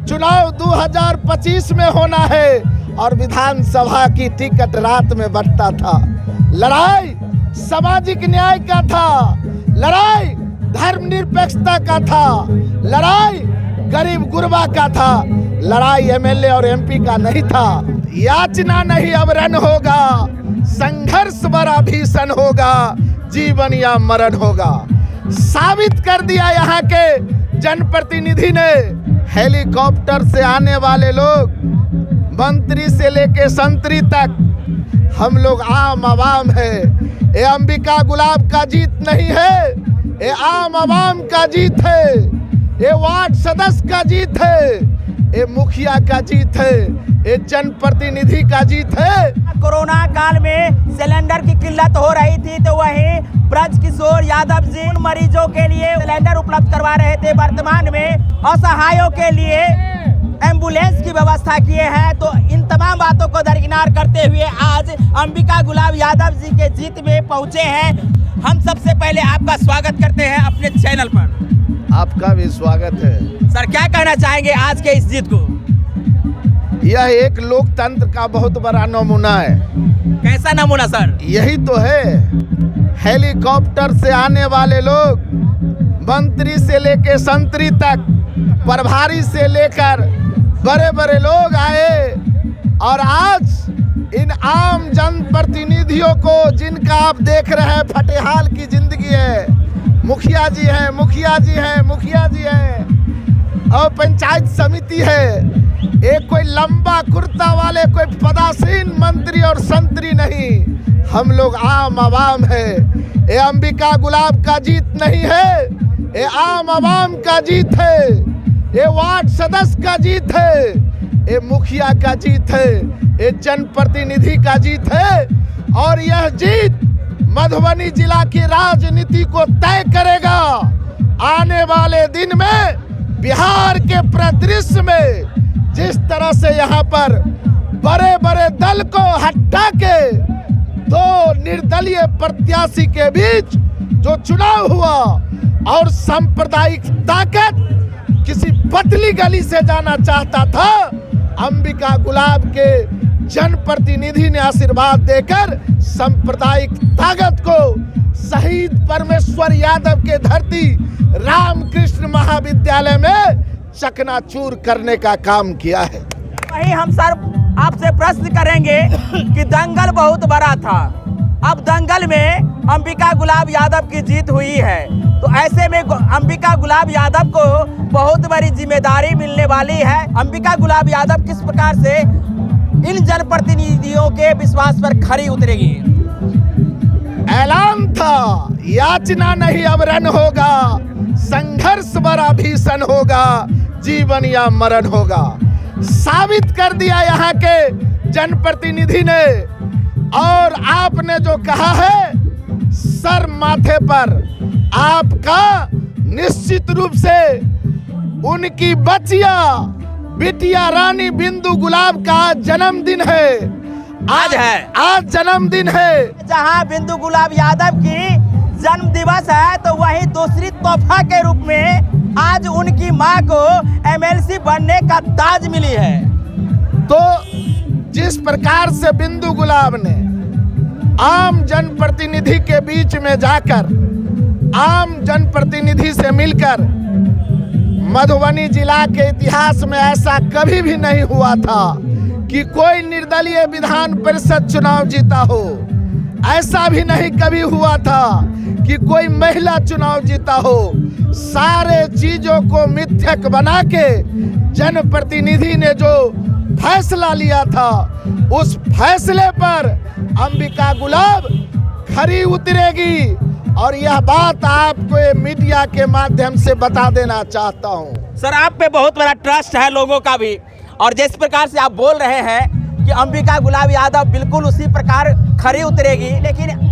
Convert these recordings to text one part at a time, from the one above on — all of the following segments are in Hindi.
चुनाव 2025 में होना है और विधानसभा की टिकट रात में बंटता था। लड़ाई सामाजिक न्याय का था, लड़ाई धर्मनिरपेक्षता का था, लड़ाई गरीब गुरबा का था, लड़ाई एमएलए और एमपी का नहीं था। याचना नहीं अब रण होगा, संघर्ष बड़ा भीषण होगा, जीवन या मरण होगा। साबित कर दिया यहाँ के जनप्रतिनिधि ने। हेलीकॉप्टर से आने वाले लोग, मंत्री से लेके संतरी तक, हम लोग आम आवाम है। ये अंबिका गुलाब का जीत नहीं है, ये आम आवाम का जीत है, ये वार्ड सदस्य का जीत है, ये मुखिया का जीत है, ये जनप्रतिनिधि का जीत है। कोरोना काल में सिलेंडर की किल्लत हो रही थी तो वहीं ब्रजकिशोर यादव जी उन मरीजों के लिए सिलेंडर उपलब्ध करवा रहे थे। वर्तमान में असहायों के लिए एम्बुलेंस की व्यवस्था किए हैं। तो इन तमाम बातों को दरकिनार करते हुए आज अंबिका गुलाब यादव जी के जीत में पहुंचे हैं। हम सबसे पहले आपका स्वागत करते हैं अपने चैनल पर। आपका भी स्वागत है। सर, क्या कहना चाहेंगे आज के इस जीत को? यह एक लोकतंत्र का बहुत बड़ा नमूना है। कैसा नमूना सर? यही तो है। हेलीकॉप्टर से आने वाले लोग, मंत्री से लेके संतरी तक, प्रभारी से लेकर बड़े बड़े लोग आए और आज इन आम जनप्रतिनिधियों को, जिनका आप देख रहे हैं फटेहाल की जिंदगी है, मुखिया जी हैं, मुखिया जी हैं, मुखिया जी हैं, और पंचायत समिति है, एक कोई लंबा कुर्ता वाले कोई पदासीन मंत्री और संतरी नहीं, हम लोग आम आवाम है। ये अंबिका गुलाब का जीत नहीं है, ये आम आवाम का जीत है, ये वार्ड सदस्य का जीत है, ये मुखिया का जीत है, ये जनप्रतिनिधि का जीत है। और यह जीत मधुबनी जिला की राजनीति को तय करेगा। आने वाले दिन में बिहार के परिदृश्य में जिस तरह से यहाँ पर बड़े बड़े दल को हटा के दो निर्दलीय प्रत्याशी के बीच जो चुनाव हुआ और सांप्रदायिक ताकत किसी पतली गली से जाना चाहता था, अंबिका गुलाब के जनप्रतिनिधि ने आशीर्वाद देकर सांप्रदायिक ताकत को शहीद परमेश्वर यादव के धरती रामकृष्ण महाविद्यालय में चकनाचूर करने का काम किया है। वही हम सर आपसे प्रश्न करेंगे कि दंगल बहुत बड़ा था, अब दंगल में अंबिका गुलाब यादव की जीत हुई है, तो ऐसे में अंबिका गुलाब यादव को बहुत बड़ी जिम्मेदारी मिलने वाली है। अंबिका गुलाब यादव किस प्रकार से इन जनप्रतिनिधियों के विश्वास पर खरी उतरेगी? ऐलान था, याचना नहीं अब रण होगा, संघर्ष बड़ा भीषण होगा, जीवन या मरण होगा। साबित कर दिया यहाँ के जनप्रतिनिधि ने। और आपने जो कहा है सर माथे पर, आपका निश्चित रूप से उनकी बचिया बिटिया रानी बिंदु गुलाब का जन्मदिन है। आज जन्मदिन है। जहां बिंदु गुलाब यादव की जन्म दिवस है तो वहीं दूसरी तोहफा के रूप में आज उनकी मां को एमएलसी बनने का ताज मिली है। तो जिस प्रकार से बिंदु गुलाब ने आम जनप्रतिनिधि के बीच में जाकर, आम जनप्रतिनिधि से मिलकर, मधुबनी जिला के इतिहास में ऐसा कभी भी नहीं हुआ था कि कोई निर्दलीय विधान परिषद चुनाव जीता हो। ऐसा भी नहीं कभी हुआ था कि कोई महिला चुनाव जीता हो। सारे चीजों को मिथ्यक बना के जनप्रतिनिधि ने जो फैसला लिया था, उस फैसले पर अंबिका गुलाब खरी उतरेगी। और यह बात आपको मीडिया के माध्यम से बता देना चाहता हूं। सर, आप पे बहुत बड़ा ट्रस्ट है लोगों का भी, और जिस प्रकार से आप बोल रहे हैं कि अंबिका गुलाब यादव बिल्कुल उसी प्रकार खरी उतरेगी, लेकिन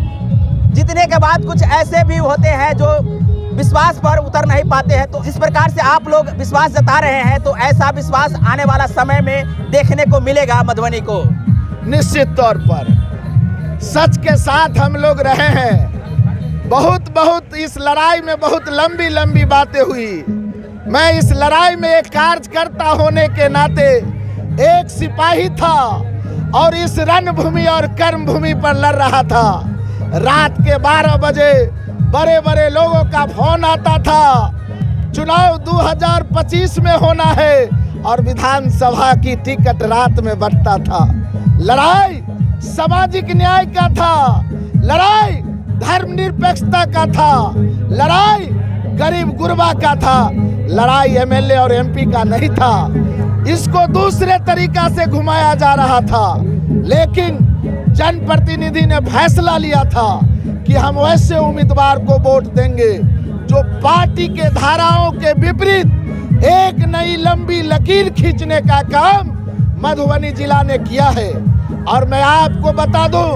जीतने के बाद कुछ ऐसे भी होते हैं जो विश्वास पर उतर नहीं पाते हैं। तो जिस प्रकार से आप लोग विश्वास जता रहे हैं, तो ऐसा विश्वास आने वाला समय में देखने को मिलेगा मधुबनी को। निश्चित तौर पर सच के साथ हम लोग रहे हैं। बहुत इस लड़ाई में बहुत लंबी बातें हुई, मैं इस लड़ाई में एक कार्यकर्ता होने के नाते एक सिपाही था और इस रणभूमि और कर्मभूमि पर लड़ रहा था। रात के 12 बजे बड़े बड़े लोगों का फोन आता था, चुनाव 2025 में होना है और विधानसभा की टिकट रात में बंटता था। लड़ाई सामाजिक न्याय का था, लड़ाई धर्मनिरपेक्षता का था, लड़ाई गरीब गुरबा का था, लड़ाई एमएलए और एमपी का नहीं था। इसको दूसरे तरीका से घुमाया जा रहा था, लेकिन जनप्रतिनिधि ने फैसला लिया था कि हम वैसे उम्मीदवार को वोट देंगे जो पार्टी के धाराओं के विपरीत एक नई लंबी लकीर खींचने का काम मधुबनी जिला ने किया है। और मैं आपको बता दूं,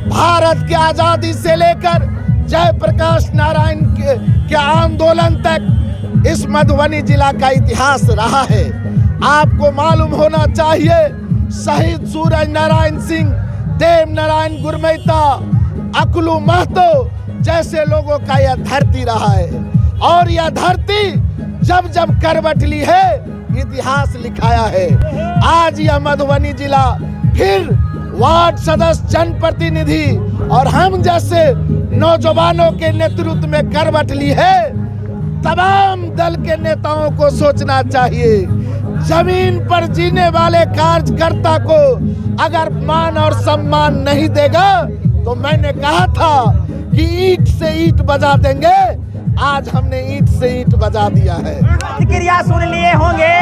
भारत की आजादी से लेकर जयप्रकाश नारायण के आंदोलन तक इस मधुबनी जिला का इतिहास रहा है। आपको मालूम होना चाहिए, शहीद सूरज नारायण सिंह, देव नारायण गुरमैता, अकलू महतो जैसे लोगों का यह धरती रहा है और यह धरती जब जब करवट ली है इतिहास लिखाया है। आज यह मधुबनी जिला फिर वार्ड सदस्य, जनप्रतिनिधि और हम जैसे नौजवानों के नेतृत्व में करवट ली है। तमाम दल के नेताओं को सोचना चाहिए, जमीन पर जीने वाले कार्यकर्ता को अगर मान और सम्मान नहीं देगा तो मैंने कहा था कि ईंट से ईंट बजा देंगे। आज हमने ईंट से ईंट बजा दिया है। प्रतिक्रिया सुन लिए होंगे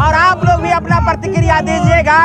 और आप लोग भी अपना प्रतिक्रिया दीजिएगा।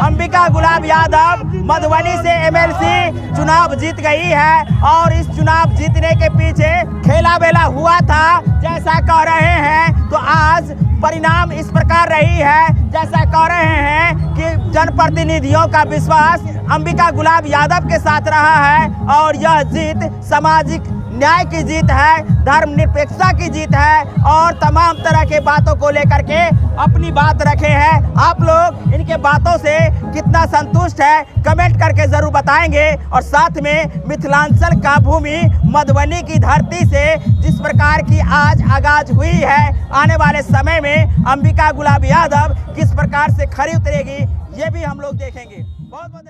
अंबिका गुलाब यादव मधुबनी से एमएलसी चुनाव जीत गई है और इस चुनाव जीतने के पीछे खेला बेला हुआ था जैसा कह रहे हैं, तो आज परिणाम इस प्रकार रही है जैसा कह रहे हैं कि जनप्रतिनिधियों का विश्वास अंबिका गुलाब यादव के साथ रहा है और यह जीत सामाजिक न्याय की जीत है, धर्मनिरपेक्षता की जीत है और तमाम तरह के बातों को लेकर के अपनी बात रखे हैं। आप लोग इनके बातों से कितना संतुष्ट है कमेंट करके जरूर बताएंगे। और साथ में मिथिलांचल का भूमि मधुबनी की धरती से जिस प्रकार की आज आगाज हुई है, आने वाले समय में अंबिका गुलाब यादव किस प्रकार से खरी उतरेगी ये भी हम लोग देखेंगे। बहुत बहुत